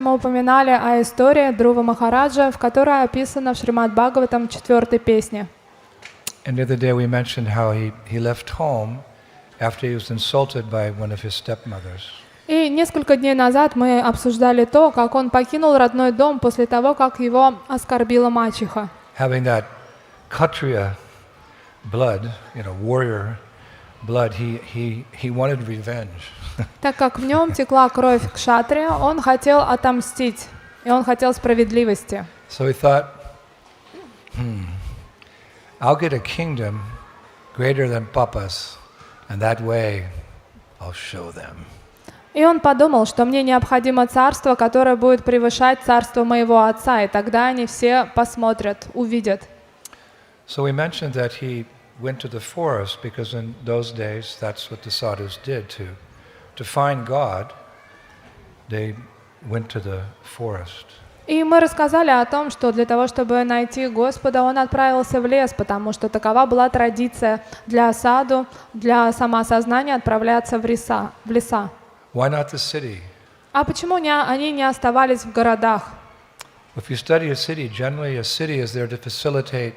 мы упоминали о истории Гуру Махараджа, в которой описано в Шримад Бхагаватам 4-й песне. And the other day we mentioned how he left home after he was insulted by one of his stepmothers. И несколько дней назад мы обсуждали то, как он покинул родной дом после того, как его оскорбила мачеха. Having that Kshatriya blood, warrior blood, he wanted revenge. Так как в нем текла кровь кшатрия, он хотел отомстить, и он хотел справедливости. So he thought, I'll get a kingdom greater than Papa's, and that way I'll show them. И он подумал, что мне необходимо царство, которое будет превышать царство моего отца, и тогда они все посмотрят, увидят. So we mentioned that he went to the forest because in those days that's what the sadhus did to find God. They went to the forest. И мы рассказали о том, что для того, чтобы найти Господа, он отправился в лес, потому что такова была традиция для саду, для самоосознания отправляться в леса. Why not the city? А почему они не оставались в городах? If you study a city, generally a city is there to facilitate,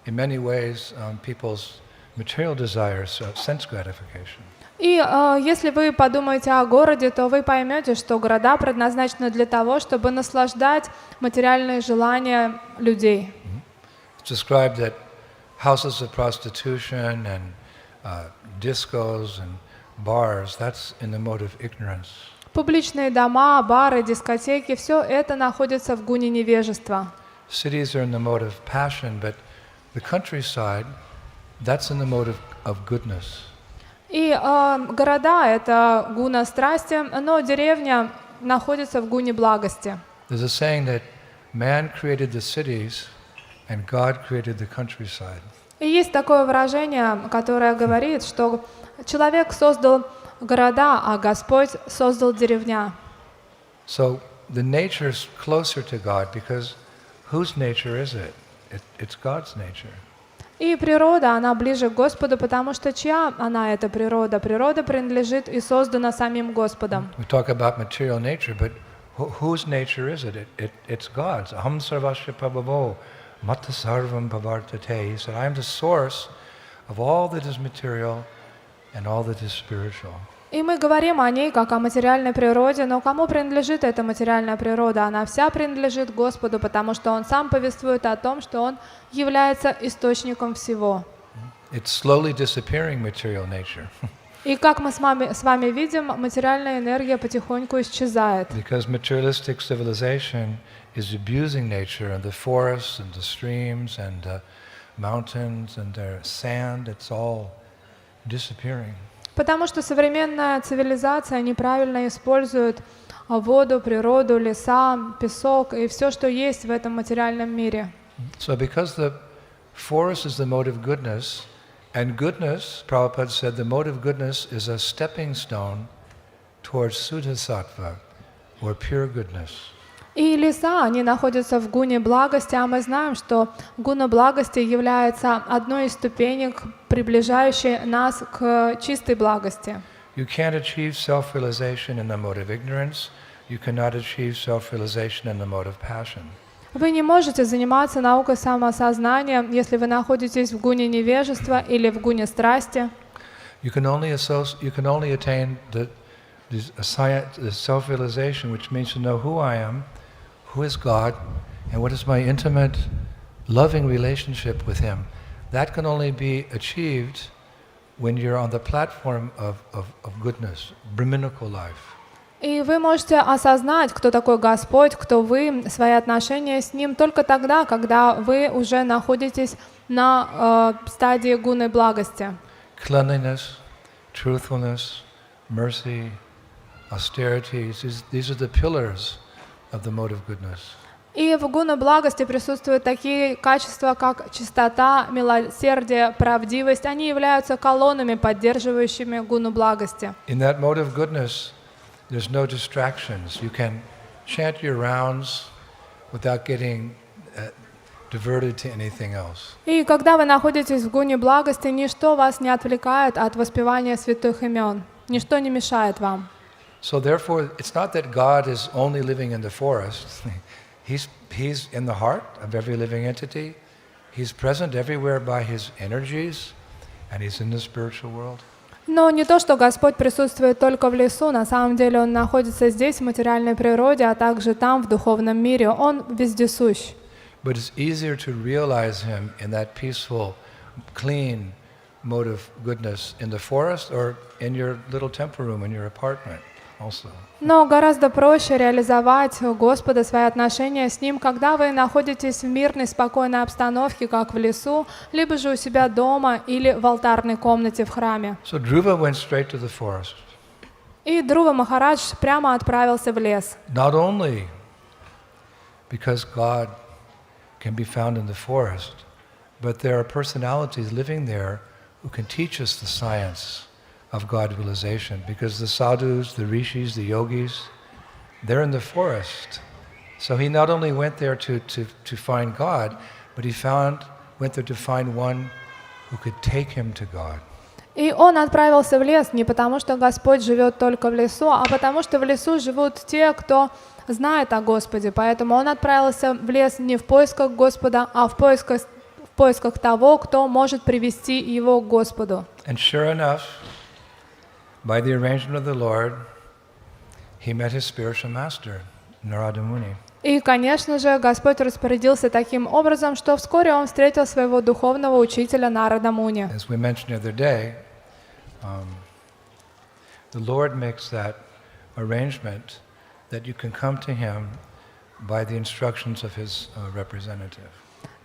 in many ways, people's material desires, sense gratification. И если вы подумаете о городе, то вы поймете, что города предназначены для того, чтобы наслаждать материальные желания людей. It's described that houses of prostitution and discos and bars, that's in the mode of ignorance. Публичные дома, бары, дискотеки, все это находится в гуне невежества. Cities are in the mode of passion, but the countryside, that's in the mode of goodness. И города — это гуна страсти, но деревня находится в гуне благости. There's a saying that man created the cities and God created the countryside. И есть такое выражение, которое говорит, что человек создал города, а Господь создал деревня. So the nature is closer to God because whose nature is it? It's God's nature. И природа, она ближе к Господу, потому что чья она, эта природа? Природа принадлежит и создана самим Господом. We talk about material nature, but whose nature is it? It's God's. Aham sarvasya prabhavo matta sarvam bhavartate. He said, I am the source of all that is material and all that is spiritual. И мы говорим о ней как о материальной природе, но кому принадлежит эта материальная природа? Она вся принадлежит Господу, потому что Он сам повествует о том, что Он является источником всего. It's slowly disappearing, material nature. И как мы с вами видим, материальная энергия потихоньку исчезает. Because materialistic civilization is abusing nature and the forests and the streams and the mountains and the sand, it's all disappearing. Потому что современная цивилизация неправильно использует воду, природу, леса, песок и все, что есть в этом материальном мире. So because the forest is the mode of goodness, and goodness, Prabhupada said, the mode of goodness is a stepping stone towards Suddha-sattva, or pure goodness. И леса, они находятся в гуне благости, а мы знаем, что гуна благости является одной из ступенек, приближающей нас к чистой благости. You can't achieve self-realization in the mode of ignorance. You cannot achieve self-realization in the mode of passion. Вы не можете заниматься наукой самосознания, если вы находитесь в гуне невежества или в гуне страсти. You can only attain the self-realization, which means to know who I am, who is God, and what is my intimate, loving relationship with Him. That can only be achieved when you're on the platform of goodness, brahminical life. И вы можете осознать, кто такой Господь, кто вы, свои отношения с Ним только тогда, когда вы уже находитесь на стадии гуны благости. Cleanliness, truthfulness, mercy, austerity, these are the pillars of the mode of goodness. И в гуне благости присутствуют такие качества, как чистота, милосердие, правдивость. Они являются колоннами, поддерживающими гуну благости. In that mode of goodness, there's no distractions. You can chant your rounds without getting diverted to anything else. И когда вы находитесь в гуне благости, ничто вас не отвлекает от воспевания святых имен. Ничто не мешает вам. So therefore, it's not that God is only living in the forest. He's in the heart of every living entity. He's present everywhere by his energies, and he's in the spiritual world. Но не то, что Господь присутствует только в лесу, на самом деле Он находится здесь, в материальной природе, а также там, в духовном мире. Он вездесущ. But it's easier to realize him in that peaceful, clean mode of goodness in the forest or in your little temple room in your apartment also. Но гораздо проще реализовать Господа, свои отношения с Ним, когда вы находитесь в мирной, спокойной обстановке, как в лесу, либо же у себя дома или в алтарной комнате в храме. So Dhruva went straight to the forest. И Dhruva Махарадж прямо отправился в лес. Not only because God can be found in the forest, but there are personalities living there who can teach us the science of God realization, because the sadhus, the rishis, the yogis, they're in the forest. So he not only went there to find God, but he went there to find one who could take him to God. И он отправился в лес не потому, что Господь живет только в лесу, а потому что в лесу живут те, кто знает о Господе. Поэтому он отправился в лес не в поисках Господа, а в поисках того, кто может привести его к Господу. And sure enough, by the arrangement of the Lord, he met his spiritual master, Narada Muni. И, конечно же, Господь распорядился таким образом, что вскоре он встретил своего духовного учителя Нарада Муни. As we mentioned the other day, the Lord makes that arrangement that you can come to him by the instructions of his representative.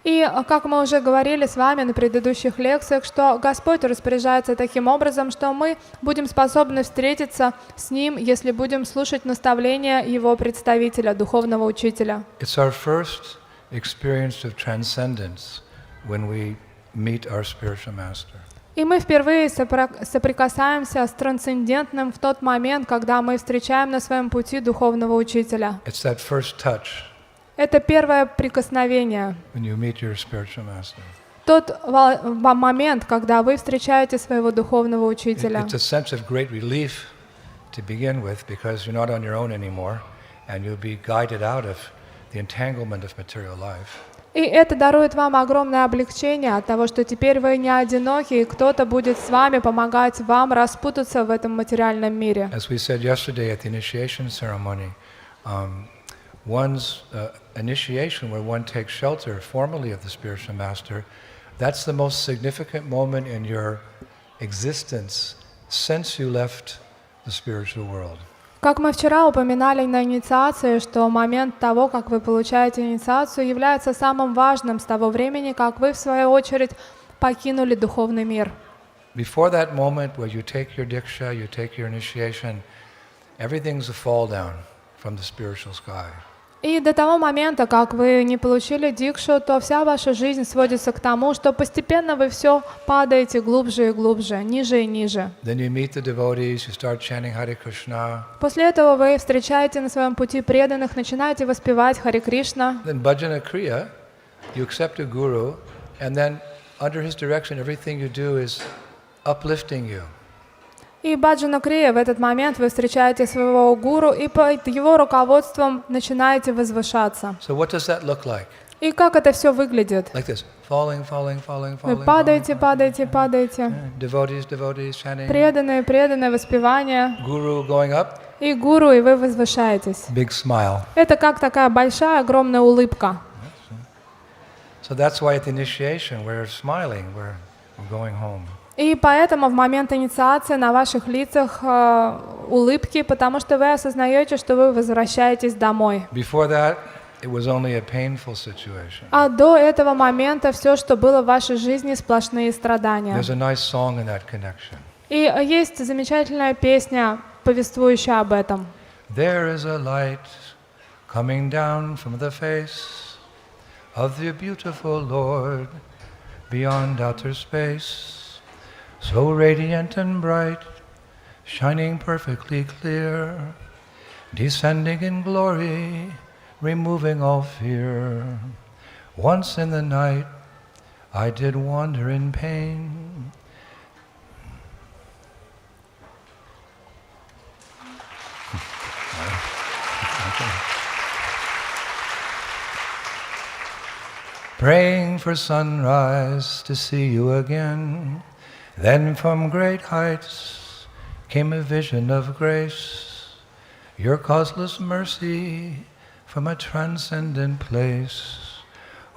И, как мы уже говорили с вами на предыдущих лекциях, что Господь распоряжается таким образом, что мы будем способны встретиться с Ним, если будем слушать наставления Его представителя, духовного учителя. It's our first experience of transcendence when we meet our spiritual master. И мы впервые соприкасаемся с трансцендентным в тот момент, когда мы встречаем на своем пути духовного учителя. It's that first touch. Это первое прикосновение. When you meet your spiritual master. Тот момент, когда вы встречаете своего духовного учителя. It's a sense of great relief to begin with, because you're not on your own anymore, and you'll be guided out of the entanglement of material life. И это дарует вам огромное облегчение от того, что теперь вы не одиноки, и кто-то будет с вами помогать вам распутаться в этом материальном мире. As we said yesterday at the initiation ceremony, one's initiation, where one takes shelter formally of the spiritual master, that's the most significant moment in your existence since you left the spiritual world. Как мы вчера упоминали на инициации, что момент того, как вы получаете инициацию, является самым важным с того времени, как вы, в свою очередь, покинули духовный мир. Before that moment where you take your diksha, you take your initiation, everything's a fall down from the spiritual sky. И до того момента, как вы не получили дикшу, то вся ваша жизнь сводится к тому, что постепенно вы все падаете глубже и глубже, ниже и ниже. Then you meet the devotees, you start chanting Hare Krishna. После этого вы встречаете на своем пути преданных, начинаете воспевать Харе Кришна. Then bhajana kriya, you accept a guru, and then under his direction, everything you do is uplifting you. И баджана крия, в этот момент вы встречаете своего гуру, и под его руководством начинаете возвышаться. So what does that look like? И как это все выглядит? Like this, falling, falling, falling, Вы falling. падаете, падаете, падаете. Devotees, devotees chanting. Преданное воспевание. Guru going up. И гуру, и вы возвышаетесь. Big smile. Это как такая большая, огромная улыбка. So that's why at the initiation we're smiling, we're going home. И поэтому в момент инициации на ваших лицах улыбки, потому что вы осознаете, что вы возвращаетесь домой. Before that, it was only a painful situation. А до этого момента все, что было в вашей жизни, сплошные страдания. There's a nice song in that connection. И есть замечательная песня, повествующая об этом. There is a light coming down from the face of the beautiful Lord beyond outer space. So radiant and bright, shining perfectly clear, descending in glory, removing all fear. Once in the night, I did wander in pain. praying for sunrise to see you again. Then from great heights came a vision of grace, your causeless mercy from a transcendent place.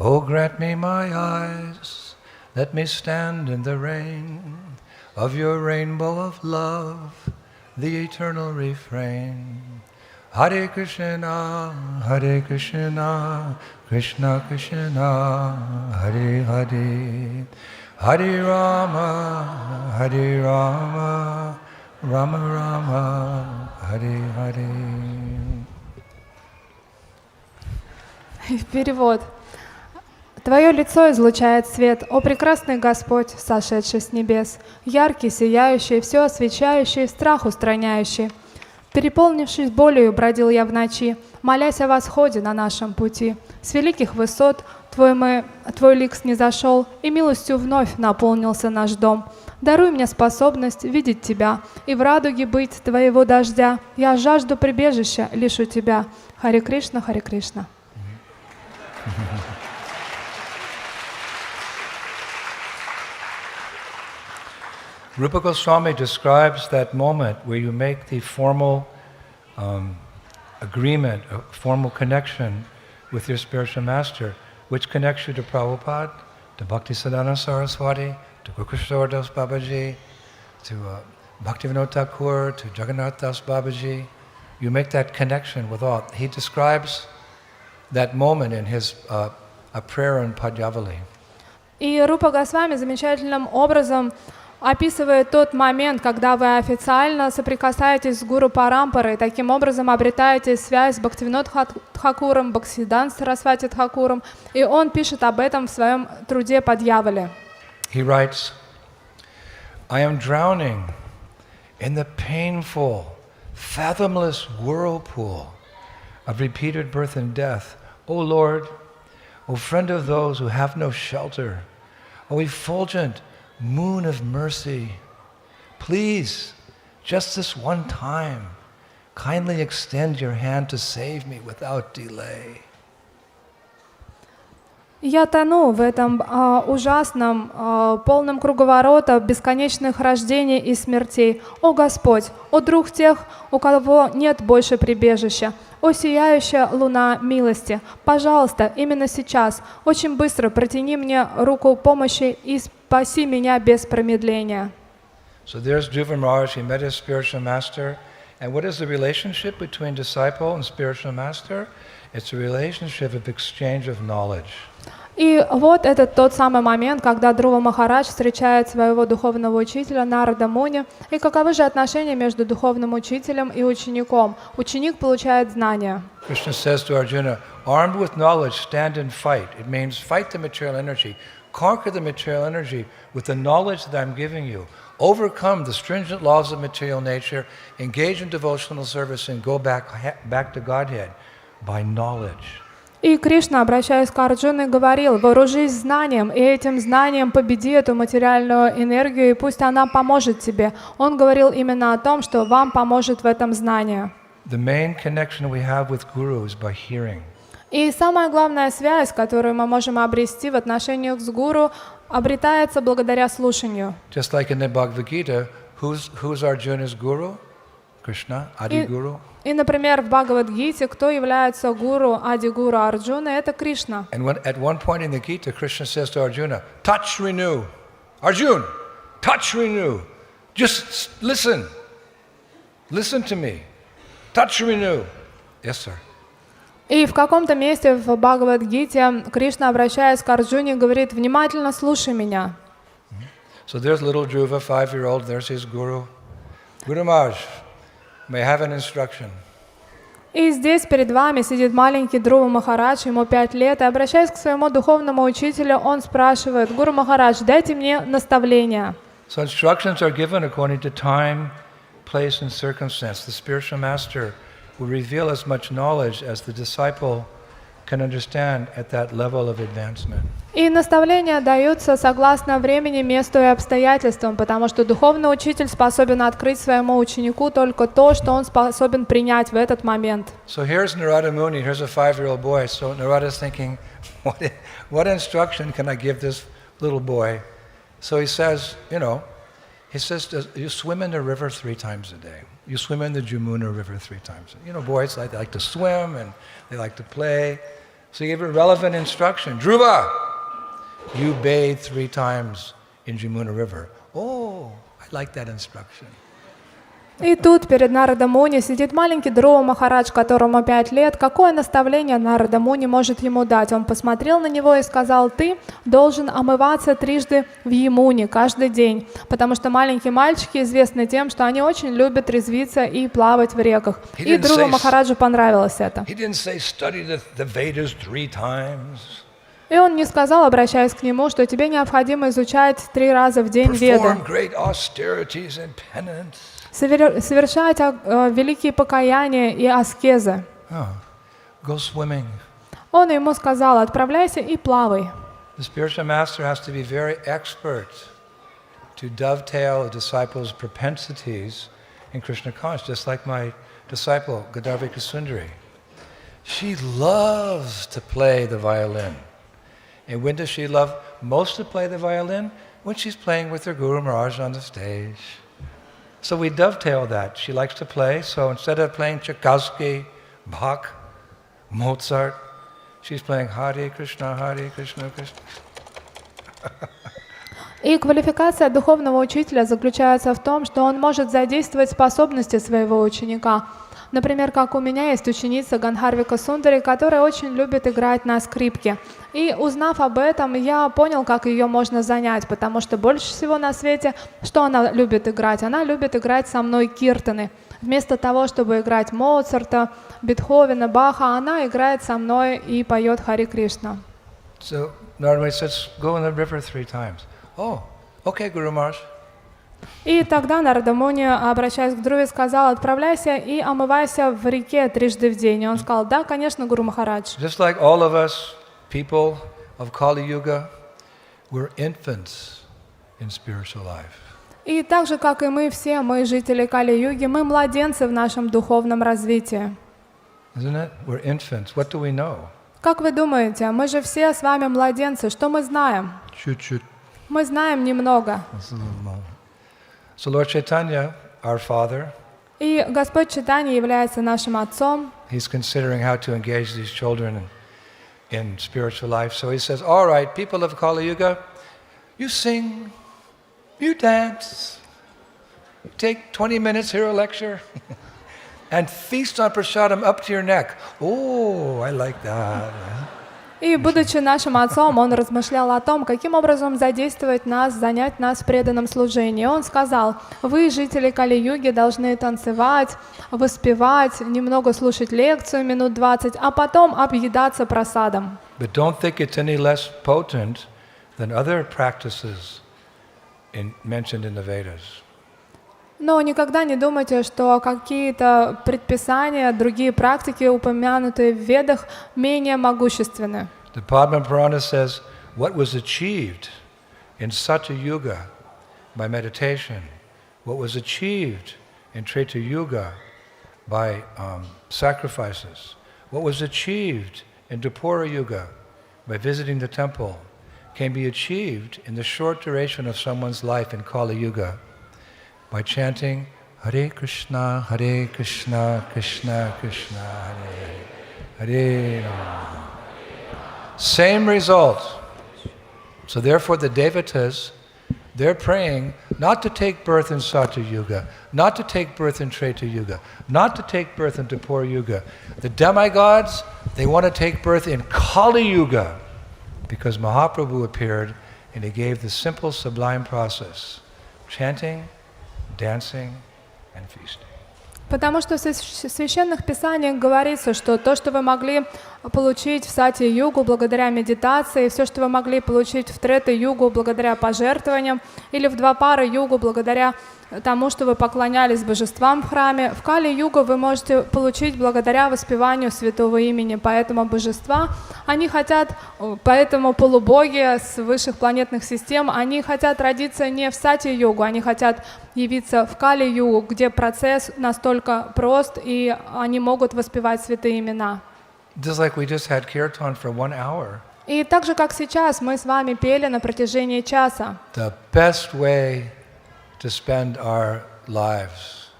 Oh, grant me my eyes, let me stand in the rain of your rainbow of love, the eternal refrain. Hare Krishna, Krishna Krishna, Hare Hare, Hare Rama, Rama Rama, Hare Hare. Перевод. Твое лицо излучает свет, о прекрасный Господь, сошедший с небес, яркий, сияющий, все освещающий, страх устраняющий. Переполнившись болью, бродил я в ночи, молясь о восходе на нашем пути. С великих высот Твой лик снизошел, и милостью вновь наполнился наш дом. Даруй мне способность видеть Тебя, и в радуге быть Твоего дождя. Я жажду прибежища лишь у Тебя. Харе Кришна, Харе Кришна. Rupa Goswami describes that moment where you make the formal agreement, a formal connection with your spiritual master, which connects you to Prabhupada, to Bhaktisiddhanta Saraswati, to Gurukishore Das Babaji, to Bhaktivinoda Thakur, to Jagannath Das Babaji. You make that connection with all. He describes that moment in his a prayer in Padyavali. И Рупа Госвами замечательным образом описывает тот момент, когда вы официально соприкасаетесь с гуру парампарой, таким образом обретаете связь с Бхактивинод Тхакуром, Бхактисиддханта Сарасвати Тхакуром, и он пишет об этом в своем труде «Падьявали». He writes, I am drowning in the painful, fathomless whirlpool of repeated birth and death. O Lord, O friend of those who have no shelter, O effulgent moon of mercy, please, just this one time, kindly extend your hand to save me without delay. Я тону в этом ужасном, полном круговорота бесконечных рождений и смертей. О Господь, о друг тех, у кого нет больше прибежища, о сияющая луна милости, пожалуйста, именно сейчас, очень быстро протяни мне руку помощи и спаси меня без промедления. So there's Dhruva Maharaj, he met his spiritual master. And what is the relationship between disciple and spiritual master? It's a relationship of exchange of knowledge. И вот это тот самый момент, когда Dhruva Махарадж встречает своего духовного учителя Нарада Муни. И каковы же отношения между духовным учителем и учеником? Ученик получает знания. Krishna says to Arjuna, armed with knowledge, stand and fight. It means fight the material energy. Conquer the material energy with the knowledge that I'm giving you. Overcome the stringent laws of material nature, engage in devotional service, and go back to Godhead by knowledge. И Кришна, обращаясь к Арджуне, говорил: вооружись знанием, и этим знанием победи эту материальную энергию, и пусть она поможет тебе. Он говорил именно о том, что вам поможет в этом знание. The main connection we have with Guru is by hearing. И самая главная связь, которую мы можем обрести в отношениях с гуру, обретается благодаря слушанию. Just like in the Bhagavad Gita, who's Arjuna's guru? Krishna, Adi Guru. И, например, в Бхагавад-гите, кто является гуру, ади-гуру Арджуны, это Кришна. And at one point in the Gita, Krishna says to Arjuna, touch, renew. Arjun, touch, renew. Just listen. Listen to me. Touch, renew. Yes, sir. И в каком-то месте в Бхагавад-гите Кришна, обращаясь к Арджуне, говорит: внимательно слушай меня. So there's little Dhruva, 5-year-old, there's his guru. Guru Maharaj, may I have an instruction? И здесь перед вами сидит маленький Dhruva Махарадж, ему 5 лет, и, обращаясь к своему духовному учителю, он спрашивает: Гуру Махарадж, дайте мне наставления. So instructions are given according to time, place, and circumstance. The spiritual master will reveal as much knowledge as the disciple can understand at that level of advancement. И наставления даются согласно времени, месту и обстоятельствам, потому что духовный учитель способен открыть своему ученику только то, что он способен принять в этот момент. So here's Narada Muni, here's a 5-year-old boy. So Narada's thinking, what instruction can I give this little boy? So he says, you swim in the river 3 times a day. You swim in the Jamuna River 3 times. Boys like to swim and they like to play. So he gave a relevant instruction. Dhruva, you bathe 3 times in Jamuna River. Oh, I like that instruction. И тут перед Нарада Муни сидит маленький Гуру Махарадж, которому 5 лет. Какое наставление Нарада Муни может ему дать? Он посмотрел на него и сказал: ты должен омываться 3 в Ямуне каждый день, потому что маленькие мальчики известны тем, что они очень любят резвиться и плавать в реках. И Гуру Махараджу понравилось это. И он не сказал, обращаясь к нему, что тебе необходимо изучать 3 раза в день Веды, совершать великие покаяния и аскезы. Он ему сказал: отправляйся и плавай. The spiritual master has to be very expert to dovetail a disciple's propensities in Krishna consciousness, just like my disciple Gadavika Sundari. She loves to play the violin. And when does she love most to play the violin? When she's playing with her Guru Maharaj on the stage. So we dovetail that. She likes to play, so instead of playing Tchaikovsky, Bach, Mozart, she's playing Hare Krishna, Krishna. И квалификация духовного учителя заключается в том, что он может задействовать способности своего ученика. Например, как у меня есть ученица Ганхарвика Сундари, которая очень любит играть на скрипке. И узнав об этом, я понял, как ее можно занять, потому что больше всего на свете, что она любит играть? Она любит играть со мной киртаны. Вместо того, чтобы играть Моцарта, Бетховена, Баха, она играет со мной и поет Харе Кришна. So Narada says, go in the river 3 times. Oh, okay, Guru Maharaj. И тогда Нарада Муни, обращаясь к Друве, сказал: отправляйся и омывайся в реке 3 в день. И он сказал: да, конечно, Гуру Махарадж. Just like all of us, people of Kali Yuga, we're infants in spiritual life. И так же, как и мы все, мы жители Кали-юги, мы младенцы в нашем духовном развитии. Isn't it? We're infants. What do we know? Как вы думаете, мы же все с вами младенцы, что мы знаем? Чуть-чуть. Мы знаем немного. So Lord Chaitanya, our father, И Господь Чайтанья является нашим отцом. He's considering how to engage these children in spiritual life. So he says, all right, people of Kali Yuga, you sing, you dance, you take 20 minutes, hear a lecture, and feast on prasadam up to your neck. Oh, I like that. И, будучи нашим отцом, он размышлял о том, каким образом задействовать нас, занять нас в преданном служении. Он сказал: вы, жители Кали-юги, должны танцевать, воспевать, немного слушать лекцию минут 20, а потом объедаться прасадом. But don't think it's any less potent than other practices mentioned in the Vedas. Но никогда не думайте, что какие-то предписания, другие практики, упомянутые в Ведах, менее могущественны. The Padma Purana says, what was achieved in Satya Yuga by meditation, what was achieved in Treta Yuga by sacrifices, what was achieved in Dwapara Yuga by visiting the temple, can be achieved in the short duration of someone's life in Kali Yuga by chanting Hare Krishna, Krishna Krishna, Hare Hare Rama. Same result. So therefore the devatas, they're praying not to take birth in Satya Yuga, not to take birth in Treta Yuga, not to take birth in Dwapara Yuga. The demigods, they want to take birth in Kali Yuga because Mahaprabhu appeared and he gave the simple sublime process, chanting, dancing and feasting. Потому что в священных писаниях говорится, что то, что вы могли получить в Сати-югу благодаря медитации, все, что вы могли получить в Трета-югу благодаря пожертвованиям, или в Двапара-югу благодаря тому, что вы поклонялись божествам в храме, в Кали-югу вы можете получить благодаря воспеванию святого имени. Поэтому божества, они хотят, поэтому полубоги с высших планетных систем, они хотят родиться не в Сати-югу, они хотят явиться в Кали-югу, где процесс настолько прост, и они могут воспевать святые имена. Just like we just had kirtan for 1 hour. И так же, как сейчас, мы с вами пели на протяжении часа. The best way to spend our lives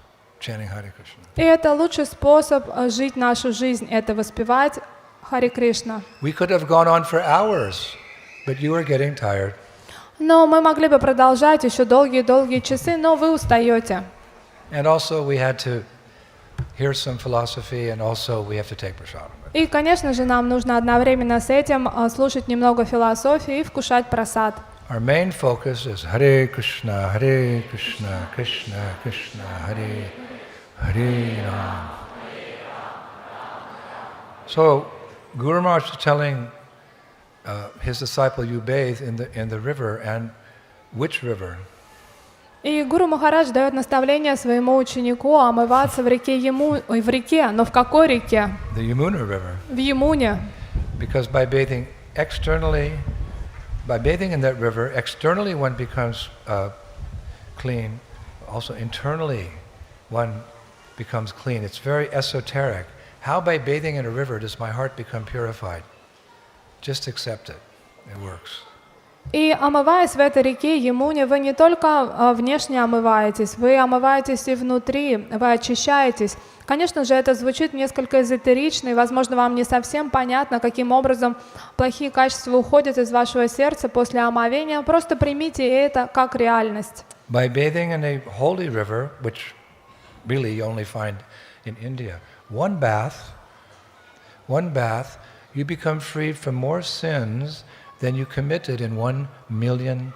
chanting Hare Krishna. И это лучший способ жить нашу жизнь, это воспевать Харе Кришна. We could have gone on for hours, but you are getting tired. Но мы могли бы продолжать еще долгие-долгие часы, но вы устаете. And also we had to hear some philosophy, and also we have to take prasad. И, конечно же, нам нужно одновременно с этим слушать немного философии и вкушать прасад. Our main focus is Hare Krishna, Krishna Krishna, Hare Hare Ram. So, Guru Maharaj is telling his disciple, you bathe in the river, and which river? И Гуру Махарадж дает наставление своему ученику омываться в реке, но в какой реке? The Yamuna River. В Ямуне. Because by bathing in that river, externally one becomes clean. Also internally, one becomes clean. It's very esoteric. How by bathing in a river does my heart become purified? Just accept it. It works. И омываясь в этой реке Ямуне, вы не только внешне омываетесь, вы омываетесь и внутри, вы очищаетесь. Конечно же, это звучит несколько эзотерично, и, возможно, вам не совсем понятно, каким образом плохие качества уходят из вашего сердца после омовения. Просто примите это как реальность. By bathing in a holy river, which really you only find in India, one bath, you become freed from more sins than you committed in 1 million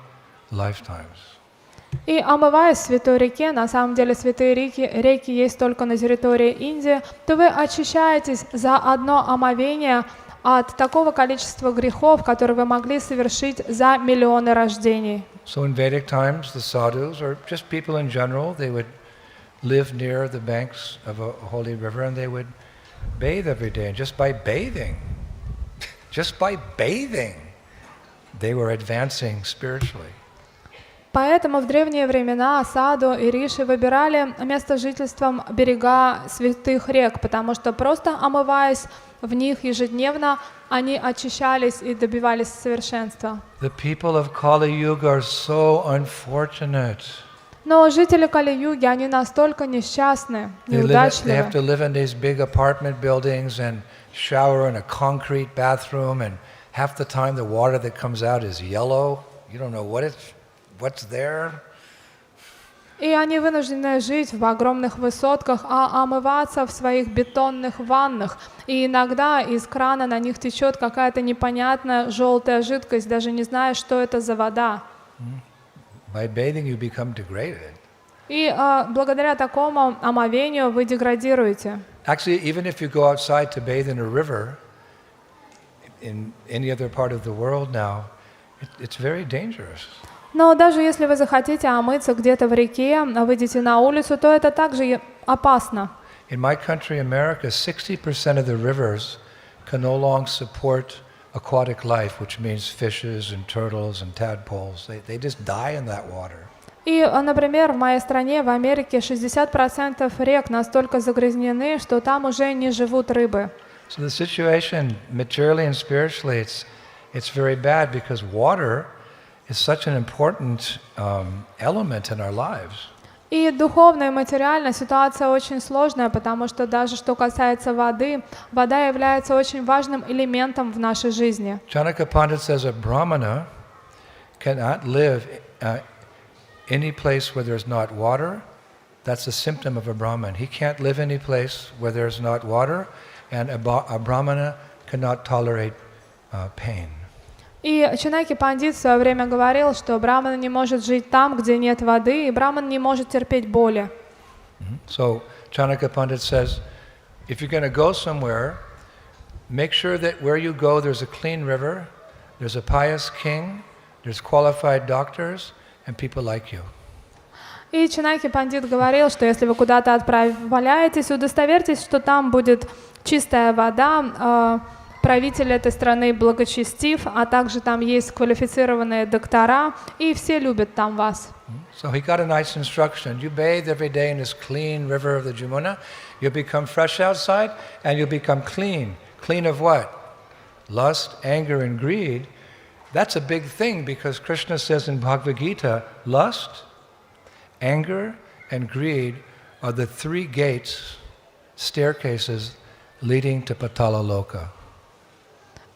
lifetimes. И омываясь в святой реке, на самом деле святые реки есть только на территории Индии, то вы очищаетесь за одно омовение от такого количества грехов, которые вы могли совершить за миллионы рождений. So in Vedic times, the sadhus, or just people in general, they would live near the banks of a holy river, and they would bathe every day. And just by bathing, they were advancing spiritually. Поэтому в древние времена саду и риши выбирали место жительством берега святых рек, потому что просто омываясь в них ежедневно, они очищались и добивались совершенства. The people of Kali Yuga are so unfortunate. Но жители Кали-юги, они настолько несчастны, неудачливы. They have to live in these big apartment buildings and shower in a concrete bathroom, and half the time the water that comes out is yellow. You don't know what's there. И они вынуждены жить в огромных высотках, а омываться в своих бетонных ваннах. И иногда из крана на них течет какая-то непонятная желтая жидкость, даже не зная, что это за вода. By bathing you become degraded. И благодаря такому омовению вы деградируете. Actually, even if you go outside to bathe in a river, in any other part of the world now, it's very dangerous. Но даже если вы захотите омыться где-то в реке, выйдете на улицу, то это также опасно. In my country, America, 60% of the rivers can no longer support aquatic life, which means fishes and turtles and tadpoles. They just die in that water. И, например, в моей стране, в Америке, 60% рек настолько загрязнены, что там уже не живут рыбы. So the situation, materially and spiritually, it's very bad because water is such an important element in our lives. И духовно и материально ситуация очень сложная, потому что даже что касается воды, вода является очень важным элементом в нашей жизни. Chanaka Pandit says a brahmana cannot live any place where there's not water. That's a symptom of a brahman. He can't live any place where there's not water, and a brahmana cannot tolerate pain. И Чанаки Пандит в свое время говорил, что браман не может жить там, где нет воды, и браман не может терпеть боли. So Chanaka Pandit says, if you're going to go somewhere, make sure that where you go there's a clean river, there's a pious king, there's qualified doctors, and people like you. И Чинаки Пандит говорил, что если вы куда-то отправляетесь, удостоверьтесь, что там будет чистая вода, правитель этой страны благочестив, а также там есть квалифицированные доктора, и все любят там вас. So he got a nice instruction. You bathe every day in this clean river of the Jamuna, you'll become fresh outside, and you'll become clean. Clean of what? Lust, anger, and greed. That's a big thing because Krishna says in Bhagavad Gita, lust, anger, and greed are the three gates, staircases, leading to Patala Loka.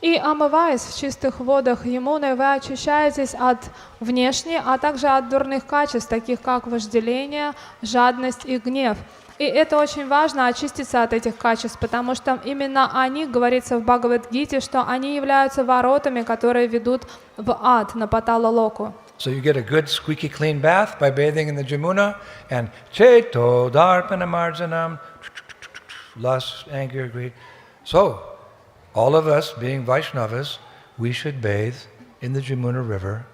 И омываясь в чистых водах Ямуны, вы очищаетесь от внешней, а также от дурных качеств, таких как вожделение, жадность и гнев. И это очень важно, очиститься от этих качеств, потому что именно они, говорится в Бхагавад-гите, что они являются воротами, которые ведут в ад, на Патала-локу. So you get a good squeaky clean bath by bathing in the Jamuna and Cheto Darpana Marjanam, lust, anger, greed. So, all of us being Vaishnavas, we should bathe in the Jamuna River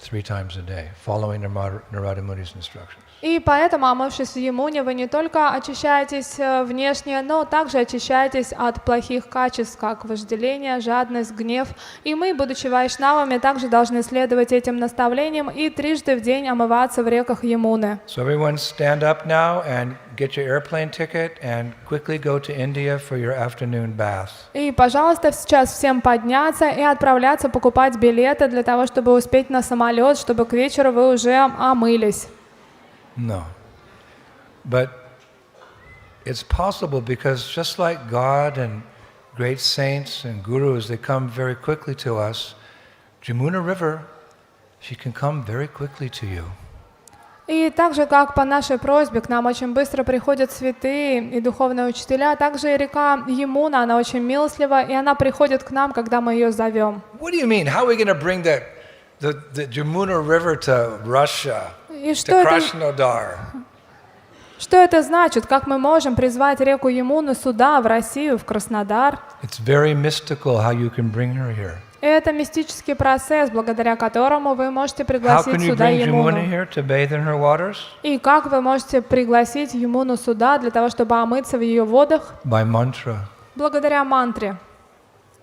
3 times a day, following Narada Muni's instructions. И поэтому, омывшись в Ямуне, вы не только очищаетесь внешне, но также очищаетесь от плохих качеств, как вожделение, жадность, гнев. И мы, будучи вайшнавами, также должны следовать этим наставлениям и трижды в день омываться в реках Ямуны. So everyone stand up now and get your airplane ticket and quickly go to India for your afternoon bath. И, пожалуйста, сейчас всем подняться и отправляться покупать билеты для того, чтобы успеть на самолет, чтобы к вечеру вы уже омылись. No. But it's possible because just like God and great saints and gurus, they come very quickly to us, Jamuna River, she can come very quickly to you. И так же, как по нашей просьбе к нам очень быстро приходят святые и духовные учителя, также и река Ямуна, она очень милослива, и она приходит к нам, когда мы ее зовем. What do you mean? How are we going to bring the Jamuna River to Russia, to Krasnodar? Что это значит? Как мы можем призвать реку Ямуну сюда, в Россию, в Краснодар? It's very mystical how you can bring her here. Это мистический процесс, благодаря которому вы можете пригласить сюда Ямуну. И как вы можете пригласить Ямуну сюда для того, чтобы омыться в ее водах? By mantra. Благодаря мантре.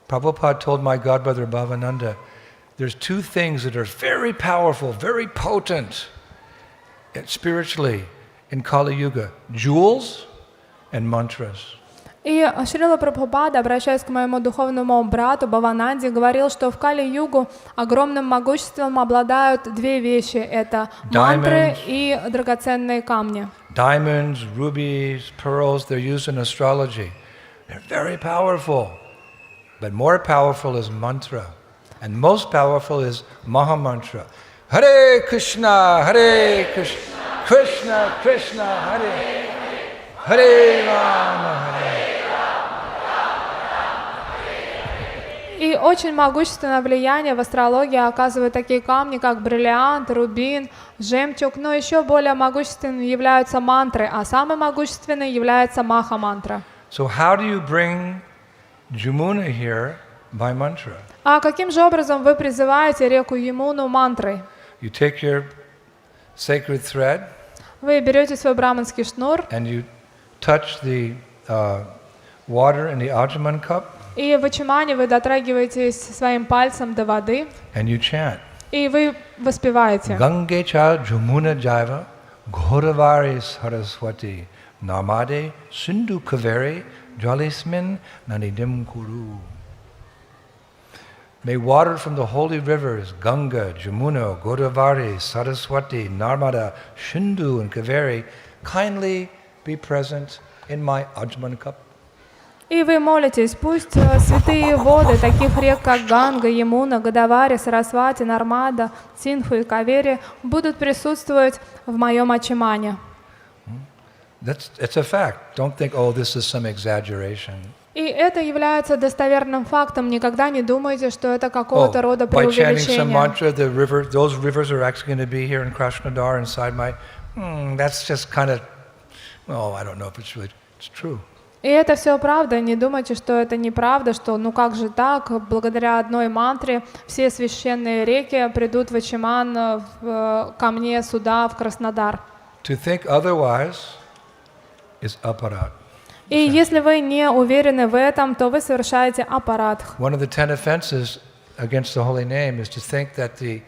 Prabhupada told my godbrother Bhavananda, there's 2 things that are very powerful, very potent spiritually in Kali Yuga: jewels and mantras. И Шрила Прабхупада, обращаясь к моему духовному брату Бхавананде, говорил, что в Кали-югу огромным могуществом обладают 2 вещи. Это мантры и драгоценные камни. Diamonds, rubies, pearls, they're used in astrology. They're very powerful. But more powerful is mantra. And most powerful is Mahamantra. Hare Krishna, Krishna Krishna, Hare Hare Rama, Hare. И очень могущественное влияние в астрологии оказывают такие камни, как бриллиант, рубин, жемчуг, но еще более могущественными являются мантры, а самой могущественной является маха-мантра. So how do you bring Jamuna here by mantra? А каким же образом вы призываете реку Ямуну мантрой? You take your sacred thread. Вы берете свой браманский шнур. And you touch the water in the Ajman cup. И в ачимане вы дотрагиваетесь своим пальцем до воды. And you chant. И вы воспеваете. Gange cha Jamuna jaiva Godavari Saraswati Namade Sindhu Kaveri Jalismin Nanidim Kuru. May water from the holy rivers Ganga, Jamuna, Godavari, Saraswati, Narmada, Sindhu, and Kaveri kindly be present in my Ajman cup. И вы молитесь, пусть святые воды таких рек, как Ганга, Ямуна, Годавари, Сарасвати, Нармада, Синдху и Кавери будут присутствовать в моем ачимане. It's a fact. Don't think, oh, this is some exaggeration. И это является достоверным фактом. Никогда не думайте, что это какого-то рода преувеличение. Those rivers are actually going to be here in Krasnodar inside my. That's just kind of. Oh, I don't know if it's really. It's true. И это все правда. Не думайте, что это неправда, что ну как же так? Благодаря одной мантре все священные реки придут в ачиман ко мне сюда, в Краснодар. To think otherwise is aparat. И если вы не уверены в этом, то вы совершаете аппаратх. One of the 10 offenses against the holy name is to think that the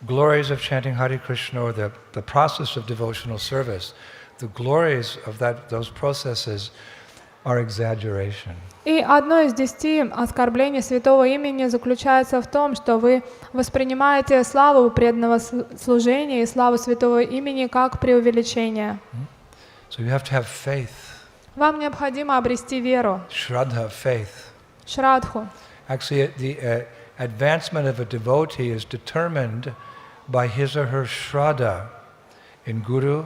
glories of chanting Hare Krishna or the process of devotional service, the glories of those processes are exaggeration. И одно из 10 оскорблений святого имени заключается в том, что вы воспринимаете славу преданного служения и славу святого имени как преувеличение. So you have to have faith. Вам необходимо обрести веру, Shraddha, faith. шрадху. Actually, the advancement of a devotee is determined by his or her shraddha in Guru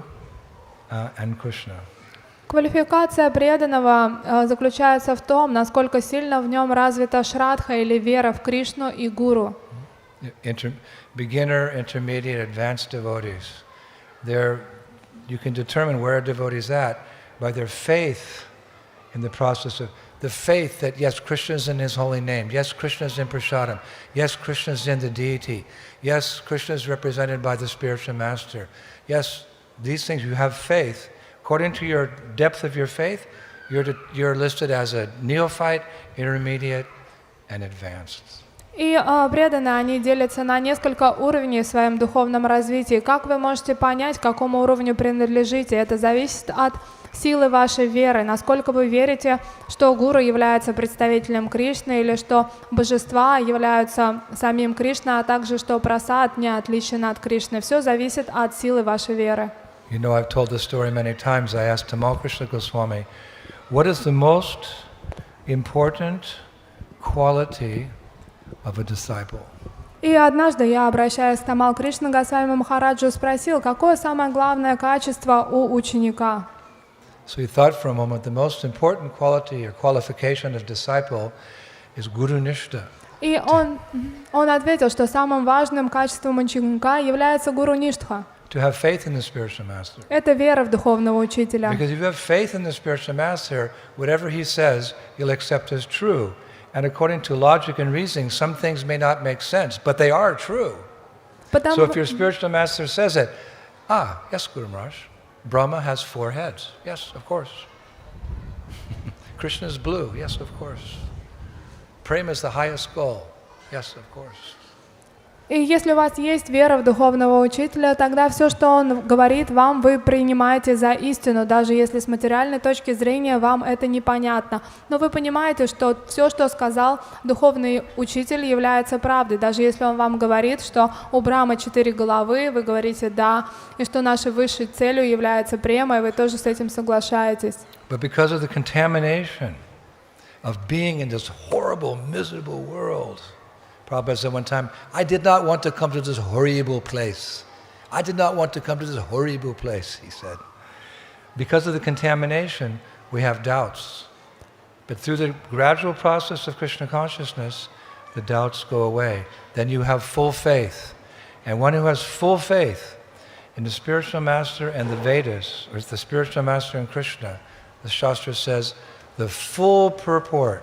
and Krishna. Квалификация преданного заключается в том, насколько сильно в нем развита шрадха или вера в Кришну и Гуру. Beginner, intermediate, advanced devotees. You can determine where a devotee is at by their faith in the process of the faith that yes, Krishna is in His holy name. Yes, Krishna is in Prasadam. Yes, Krishna is in the deity. Yes, Krishna is represented by the spiritual master. Yes, these things you have faith. According to your depth of your faith, you're listed as a neophyte, intermediate, and advanced. И преданные, они делятся на несколько уровней в своем духовном развитии. Как вы можете понять, к какому уровню принадлежите? Это зависит от силы вашей веры, насколько вы верите, что гуру является представителем Кришны, или что божества являются самим Кришной, а также что прасад не отличен от Кришны. Все зависит от силы вашей веры. You know, I've told this story many times. I asked Tamal Krishna Goswami, what is the most important quality of a disciple? И однажды я, обращаясь к Тамал Кришна Госвами Махараджу, спросил, какое самое главное качество у ученика? So he thought for a moment, the most important quality or qualification of disciple is guru nishta. И он ответил, что самым важным качеством ученика является гуру ништха. To have faith in the spiritual master. Это вера в духовного учителя. Because if you have faith in the spiritual master, whatever he says, you'll accept as true. And according to logic and reasoning, some things may not make sense, but they are true. So if your spiritual master says it, yes, Guru Maharaj, Brahma has 4 heads. Yes, of course. Krishna is blue. Yes, of course. Prema is the highest goal. Yes, of course. И если у вас есть вера в духовного учителя, тогда все, что он говорит вам, вы принимаете за истину, даже если с материальной точки зрения вам это непонятно. Но вы понимаете, что все, что сказал духовный учитель, является правдой. Даже если он вам говорит, что у Брахмы 4 головы, вы говорите «да», и что нашей высшей целью является према, и вы тоже с этим соглашаетесь. But because of the contamination of being in this horrible, miserable world, Prabhupada said one time, I did not want to come to this horrible place. I did not want to come to this horrible place, he said. Because of the contamination, we have doubts. But through the gradual process of Krishna consciousness, the doubts go away. Then you have full faith. And one who has full faith in the spiritual master and the Vedas, or the spiritual master and Krishna, the Shastra says, the full purport,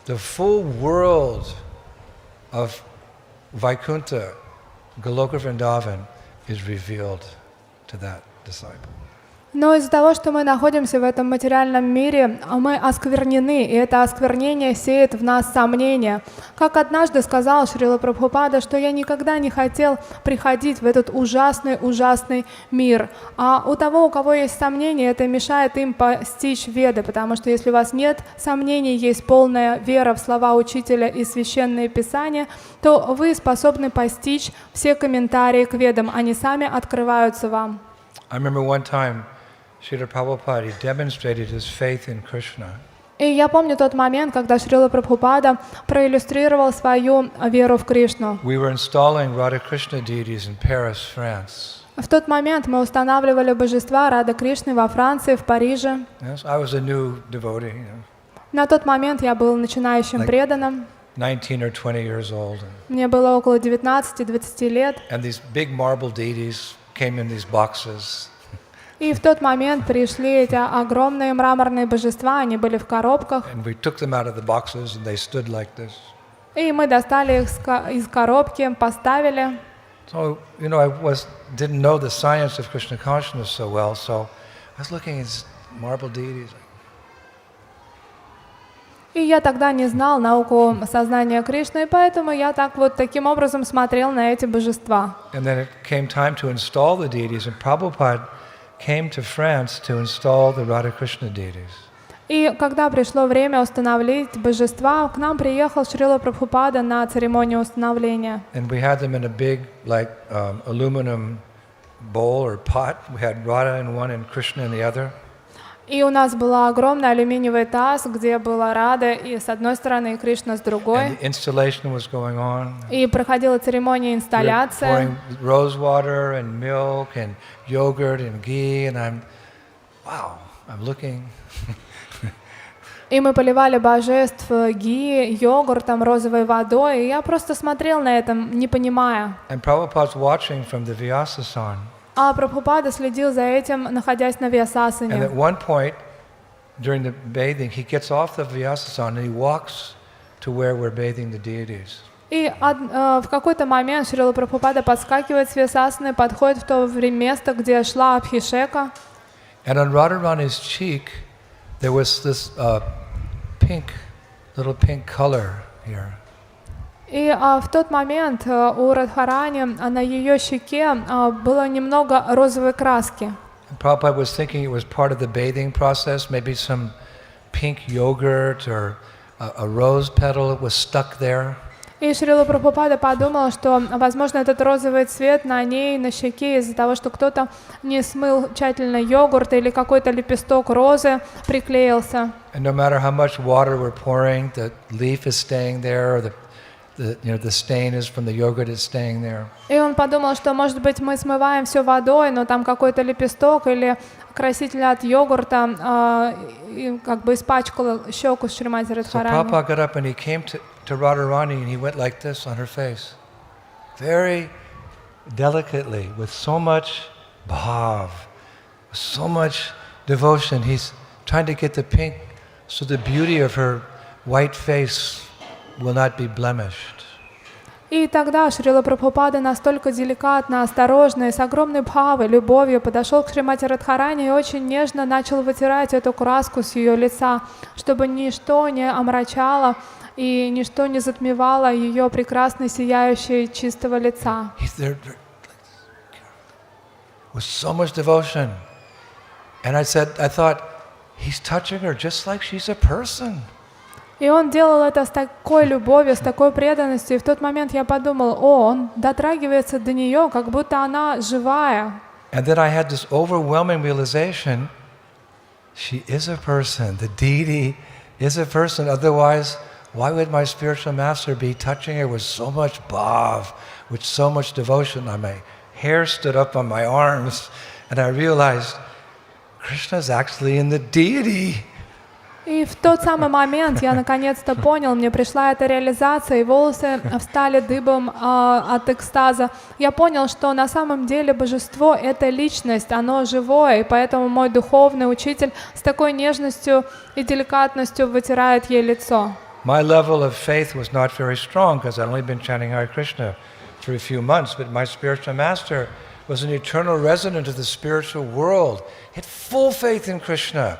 the full world of Vaikuntha, Goloka Vrindavan, is revealed to that disciple. Но из-за того, что мы находимся в этом материальном мире, мы осквернены, и это осквернение сеет в нас сомнения. Как однажды сказал Шрила Прабхупада, что я никогда не хотел приходить в этот ужасный мир. А у того, у кого есть сомнения, это мешает им постичь Веды, потому что если у вас нет сомнений, есть полная вера в слова учителя и священные писания, то вы способны постичь все комментарии к Ведам, они сами открываются вам. I remember one time Srila Prabhupada demonstrated his faith in Krishna. И я помню тот момент, когда Шрила Прабхупада проиллюстрировал свою веру в Кришну. We were installing Radha Krishna deities in Paris, France. В тот момент мы устанавливали божества Рада Кришны во Франции, в Париже. Yes, I was a new devotee, На тот момент я был начинающим преданным. 19 or 20 years old. Мне было около 19-20 лет. And these big marble deities came in these boxes. И в тот момент пришли эти огромные мраморные божества, они были в коробках. And we took them out of the boxes and they stood like this. И мы достали их из коробки, поставили. So, didn't know the science of Krishna consciousness so well, so I was looking at these marble deities. И я тогда не знал науку сознания Кришны, и поэтому я таким образом смотрел на эти божества. And then it came time to install the deities, and Prabhupada came to France to install the Radha Krishna deities. И когда пришло время установить божества, к нам приехал Шрила Прабхупада на церемонию установления. And we had them in a big, aluminum bowl or pot. We had Radha in one and Krishna in the other. И у нас был огромный алюминиевый таз, где была Рада и с одной стороны, и Кришна с другой. And the installation was going on. И проходила церемония инсталляции. Pouring rose water and milk and yogurt and ghee, and I'm looking. И мы поливали божеств ги, йогуртом, розовой водой, и я просто смотрел на это, не понимая. And Prabhupada's watching from the Vyasasana. А Прабхупада следил за этим, находясь на Вьясасане. And at one point, during the bathing, he gets off the Vyasasana and he walks to where we're bathing the deities. И в какой-то момент Шрила Прабхупада подскакивает с Вьясасаны, подходит в то место, где шла Абхишека. And on Radharani's cheek, there was this little pink color here. И в тот момент у Радхарани на ее щеке было немного розовой краски. Prabhupada was thinking it was part of the bathing process, maybe some pink yogurt or a rose petal was stuck there. И Шрила Прабхупада подумал, что, возможно, этот розовый цвет на ней, на щеке, из-за того, что кто-то не смыл тщательно йогурт или какой-то лепесток розы приклеился. And no matter how much water we're pouring, the leaf is staying there, or the stain is from the yogurt is staying there. И он подумал, что, может быть, мы смываем все водой, но там какой-то лепесток или краситель от йогурта испачкал щеку Шримати Радхарани. So Prabhupada got up and he came to Radharani and he went like this on her face, very delicately, with so much bhav, with so much devotion. He's trying to get the pink so the beauty of her white face will not be blemished. И тогда Шрила Прабхупада настолько деликатно, осторожно и с огромной бхавой, любовью подошел к Шримати Радхарани и очень нежно начал вытирать эту краску с ее лица, чтобы ничто не омрачало и ничто не затмевало ее прекрасно сияющее чистого лица. With so much devotion. And I thought, he's touching her just like she's a person. И он делал это с такой любовью, с такой преданностью. И в тот момент я подумал, он дотрагивается до нее, как будто она живая. And then I had this overwhelming realization, she is a person. The deity is a person. Otherwise, why would my spiritual master be touching her with so much bhav, with so much devotion? My hair stood up on my arms, and I realized Krishna's actually in the deity. И в тот самый момент я наконец-то понял, мне пришла эта реализация, и волосы встали дыбом от экстаза. Я понял, что на самом деле божество — это личность, оно живое, и поэтому мой духовный учитель с такой нежностью и деликатностью вытирает ей лицо. My level of faith was not very strong because I'd only been chanting Hare Krishna for a few months, but my spiritual master was an eternal resident of the spiritual world. He had full faith in Krishna.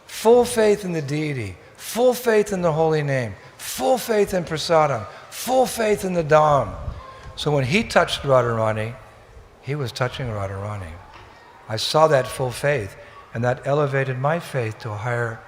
Full faith in the deity, full faith in the holy name, full faith in prasadam, full faith in the dham. So when he touched Radharani, he was touching Radharani. I saw that full faith, and that elevated my faith to a higher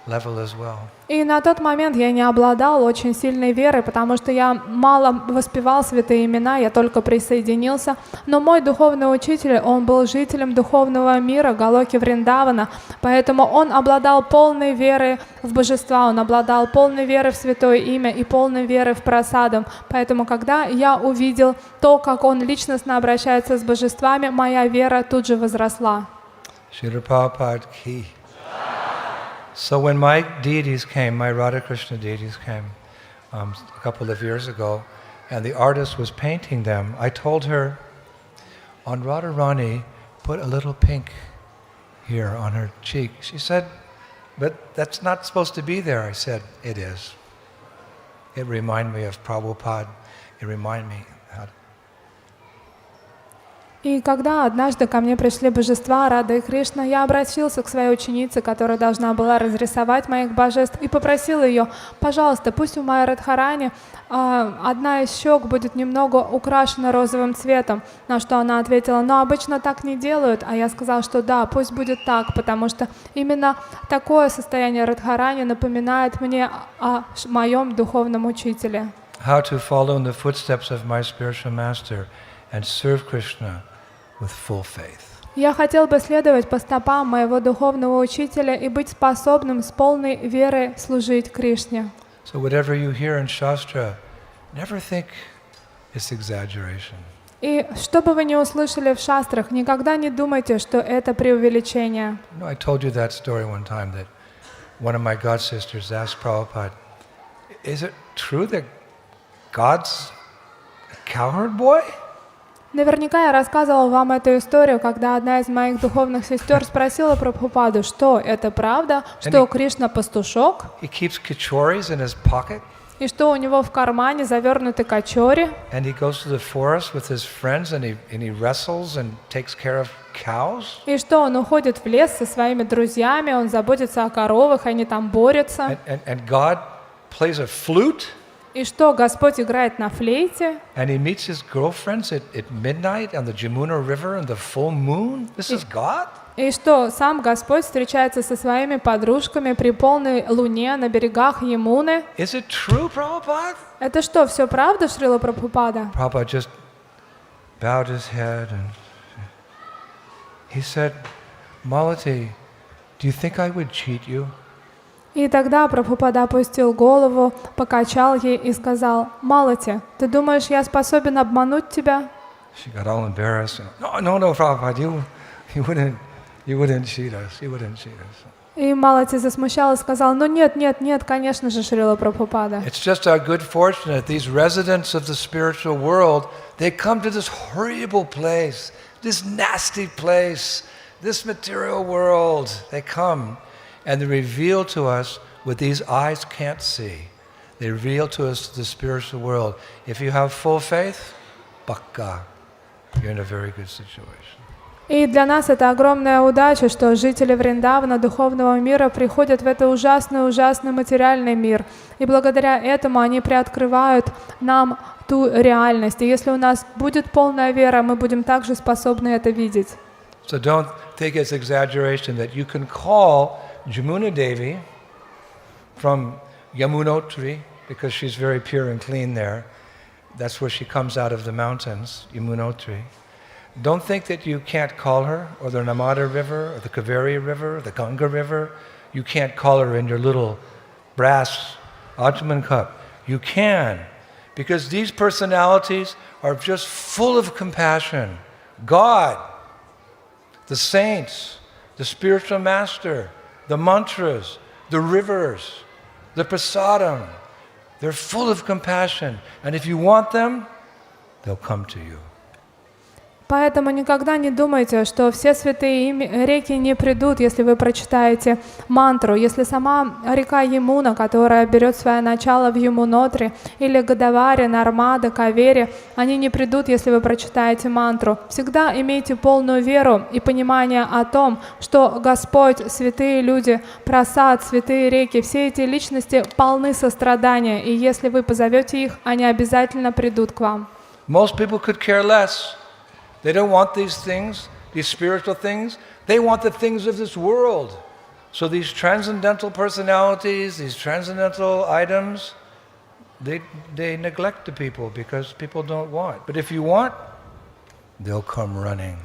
level as well. И на тот момент я не обладал очень сильной верой, потому что я мало воспевал святые имена, я только присоединился. Но мой духовный учитель, он был жителем духовного мира, Галоки Вриндавана, поэтому он обладал полной верой в божества, он обладал полной верой в святое имя и полной верой в прасадам. Поэтому, когда я увидел то, как он личностно обращается с божествами, моя вера тут же возросла. Шрила Прабхупада ки. So when my deities came, my Radha Krishna deities came a couple of years ago, and the artist was painting them, I told her, on Radharani, put a little pink here on her cheek. She said, but that's not supposed to be there. I said, it is. It reminded me of Prabhupada. It reminded me. И когда однажды ко мне пришли божества Рада и Кришна, я обратился к своей ученице, которая должна была разрисовать моих божеств, и попросил ее: пожалуйста, пусть у моей Радхарани одна из щек будет немного украшена розовым цветом. На что она ответила: но обычно так не делают. А я сказал, что да, пусть будет так, потому что именно такое состояние Радхарани напоминает мне о моем духовном учителе. How to follow in the footsteps of my spiritual master and serve Krishna with full faith. Я хотел бы следовать по стопам моего духовного учителя и быть способным с полной верой служить Кришне. So whatever you hear in Shastra, never think it's exaggeration. И что бы вы ни услышали в шастрах, никогда не думайте, что это преувеличение. You know, I told you that story one time that one of my god sisters asked Prabhupada, is it true that God's a cowherd boy? Наверняка я рассказывала вам эту историю, когда одна из моих духовных сестер спросила Прабхупаду, что это правда, что Кришна пастушок, He keeps kachoris in his pocket. и что у него в кармане завернуты качори, And he goes to the forest with his friends and he wrestles and takes care of cows. и что он уходит в лес со своими друзьями, он заботится о коровах, они там борются, And God plays a flute. и что Господь играет на флейте, And he meets his girlfriends at midnight on the Jamuna River in the full moon. This is God? и что сам Господь встречается со своими подружками при полной луне на берегах Ямуны. Is it true, Prabhupada? Это что, все правда, Шрила Прабхупада? Prabhupada just bowed his head and he said, Malati, do you think I would cheat you? И тогда Прабхупада опустил голову, покачал ей и сказал: Малати, ты думаешь, я способен обмануть тебя? She got all embarrassed. No, Prabhupada, you wouldn't cheat us. You wouldn't cheat us. И Малати засмущалась и сказал: ну нет, конечно же, Шрила Прабхупада. It's just our good fortune that these residents of the spiritual world, they come to this horrible place, this nasty place, this material world. They come and they reveal to us what these eyes can't see. They reveal to us the spiritual world. If you have full faith, bakka, you're in a very good situation. И для нас это огромная удача, что жители Вриндавана, духовного мира, приходят в этот ужасный материальный мир. И благодаря этому они приоткрывают нам ту реальность. И если у нас будет полная вера, мы будем также способны это видеть. So don't take as exaggeration that you can call Jamuna Devi from Yamunotri, because she's very pure and clean there. That's where she comes out of the mountains, Yamunotri. Don't think that you can't call her, or the Narmada River, or the Kaveri River, or the Ganga River. You can't call her in your little brass Atman cup. You can, because these personalities are just full of compassion. God, the saints, the spiritual master, the mantras, the rivers, the prasadam, they're full of compassion. And if you want them, they'll come to you. Поэтому никогда не думайте, что все святые реки не придут, если вы прочитаете мантру. Если сама река Ямуна, которая берет свое начало в Ямунотре, или Годавари, Нармада, Кавери, они не придут, если вы прочитаете мантру. Всегда имейте полную веру и понимание о том, что Господь, святые люди, прасад, святые реки, все эти личности полны сострадания, и если вы позовете их, они обязательно придут к вам. Most people could care less. They don't want these things, these spiritual things. They want the things of this world. So these transcendental personalities, these transcendental items, they neglect the people because people don't want. But if you want, they'll come running.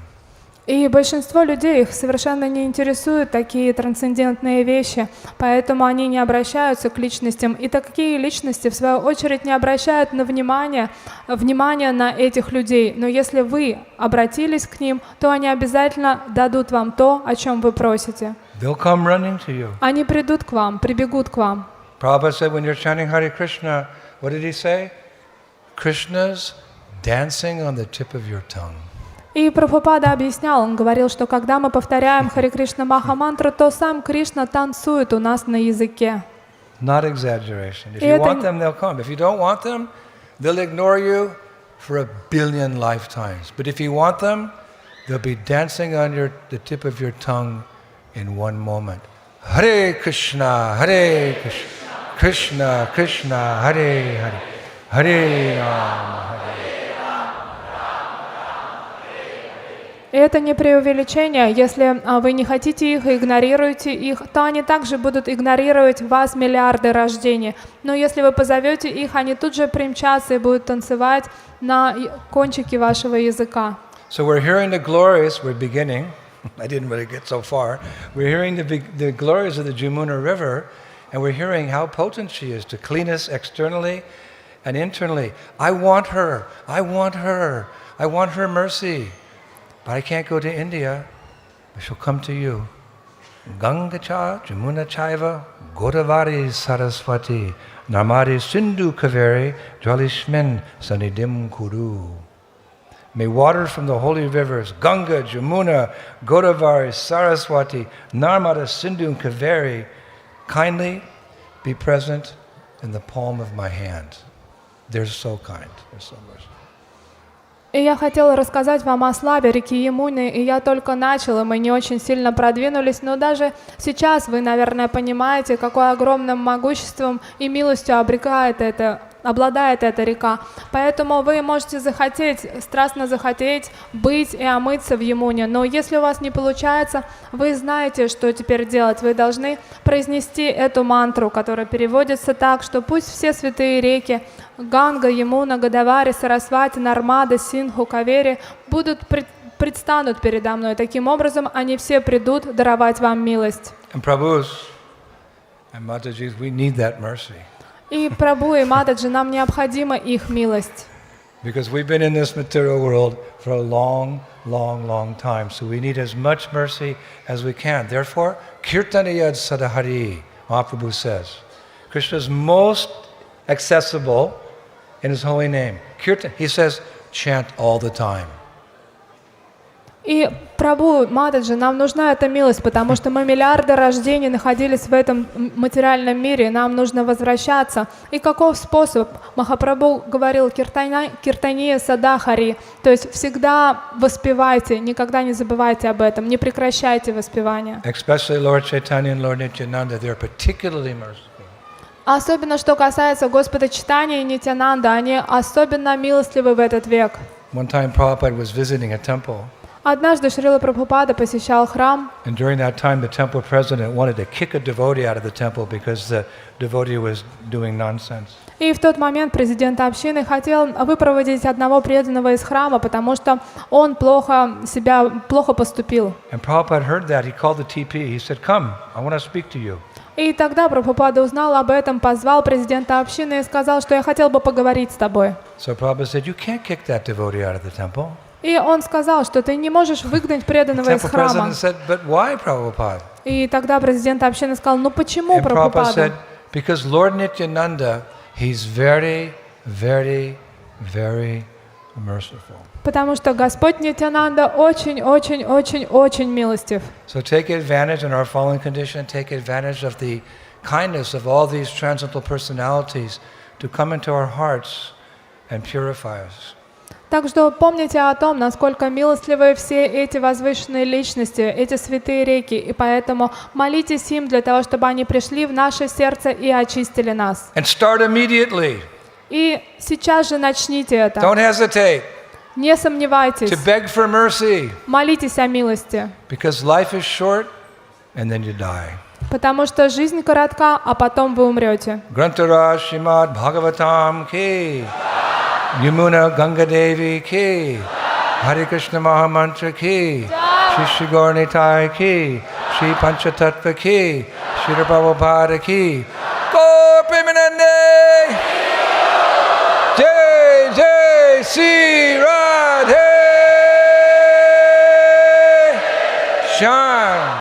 И большинство людей, их совершенно не интересуют такие трансцендентные вещи, поэтому они не обращаются к личностям. И такие личности, в свою очередь, не обращают внимания на этих людей. Но если вы обратились к ним, то они обязательно дадут вам то, о чем вы просите. They'll come running to you. Они придут к вам, прибегут к вам. Prabhupada said when you're chanting Hare Krishna, what did he say? Krishna's dancing on the tip of your tongue. И Прабхупада объяснял, он говорил, что когда мы повторяем Харе Кришна Маха мантру, то сам Кришна танцует у нас на языке. Not exaggeration. If you want them, they'll come. If you don't want them, they'll ignore you for 1 billion lifetimes. But if you want them, they'll be dancing on the tip of your tongue in one moment. Hare Krishna, Krishna Krishna, Hare Hare, Hare Rama, И это не преувеличение. Если вы не хотите их и игнорируете их, то они также будут игнорировать вас миллиарды рождений. Но если вы позовете их, они тут же примчатся и будут танцевать на кончике вашего языка. So we're hearing the glories, we're beginning. I didn't really get so far. We're hearing the glories of the Jamuna River, and we're hearing how potent she is to clean us externally and internally. I want her, I want her, I want her mercy. But I can't go to India. I shall come to you. Ganga cha, Jamuna chaiva, Godavari Saraswati, Narmadi Sindhu Kaveri, Jalishmin Sanidim Kuru. May water from the holy rivers, Ganga, Jamuna, Godavari, Saraswati, Narmada, Sindhu, and Kaveri, kindly be present in the palm of my hand. They're so kind. They're so merciful. И я хотела рассказать вам о славе реки Ямуны, и я только начала, мы не очень сильно продвинулись, но даже сейчас вы, наверное, понимаете, какое огромным могуществом и милостью обладает эта река. Поэтому вы можете захотеть, страстно захотеть быть и омыться в Ямуне, но если у вас не получается, вы знаете, что теперь делать. Вы должны произнести эту мантру, которая переводится так, что пусть все святые реки Ганга, Ямуна, Годавари, Сарасвати, Нармада, Синдху, Кавери предстанут передо мной. Таким образом, они все придут даровать вам милость. And Prabhus and Matajis, we need that mercy. И Прабху и Матаджи, нам необходима их милость. Because we've been in this material world for a long, long, long time. So we need as much mercy as we can. Therefore, Kirtaniyad Sadahari, Mahaprabhu says. Krishna is most accessible in his holy name. Kirtan, he says, chant all the time. И Прабху, Матаджи, нам нужна эта милость, потому что мы миллиарды рождений находились в этом материальном мире, нам нужно возвращаться. И каков способ? Махапрабху говорил киртания садахари, то есть всегда воспевайте, никогда не забывайте об этом, не прекращайте воспевание. Especially Lord Chaitanya and Lord Nityananda, they're particularly merciful. Особенно, что касается Господа Чайтаньи и Нитянанда, они особенно милостливы в этот век. One time Prabhupada was visiting a temple. Однажды Шрила Прабхупада посещал храм. And during that time, the temple president wanted to kick a devotee out of the temple because the devotee was doing nonsense. И в тот момент президент общины хотел выпроводить одного преданного из храма, потому что он плохо поступил. And Prabhupada heard that. He called the TP. He said, "Come, I want to speak to you." И тогда Прабхупада узнал об этом, позвал президента общины и сказал, что я хотел бы поговорить с тобой. So Prabhupada said, "You can't kick that devotee out of the temple." И он сказал, что ты не можешь выгнать преданного из The temple храма. president said, "But why, Prabhupada?" И тогда президент общины сказал, ну почему, And Prabhupada Прабхупада? said, "Because Lord Nityananda, he's very, very, very merciful." Потому что Господь Нитянанда очень милостив. So take advantage in our fallen condition, take advantage of the kindness of all these transcendental personalities to come into our hearts and purify us. Так что помните о том, насколько милостливы все эти возвышенные личности, эти святые реки, и поэтому молитесь им для того, чтобы они пришли в наше сердце и очистили нас. And start immediately. И сейчас же начните это. Don't hesitate Не сомневайтесь. to beg for mercy. Молитесь о милости. Because life is short and then you die. Потому что жизнь коротка, а потом вы умрете. Grantara Srimad Bhagavatam ki, Yamuna Ganga Devi ki, Hare Krishna Mahamantra ki, Shri Gauranitai ki, Shri Panchatattva ki, Shri Prabhupada ki, Gaur Premanande, Jai Jai Sri Radhe Shan.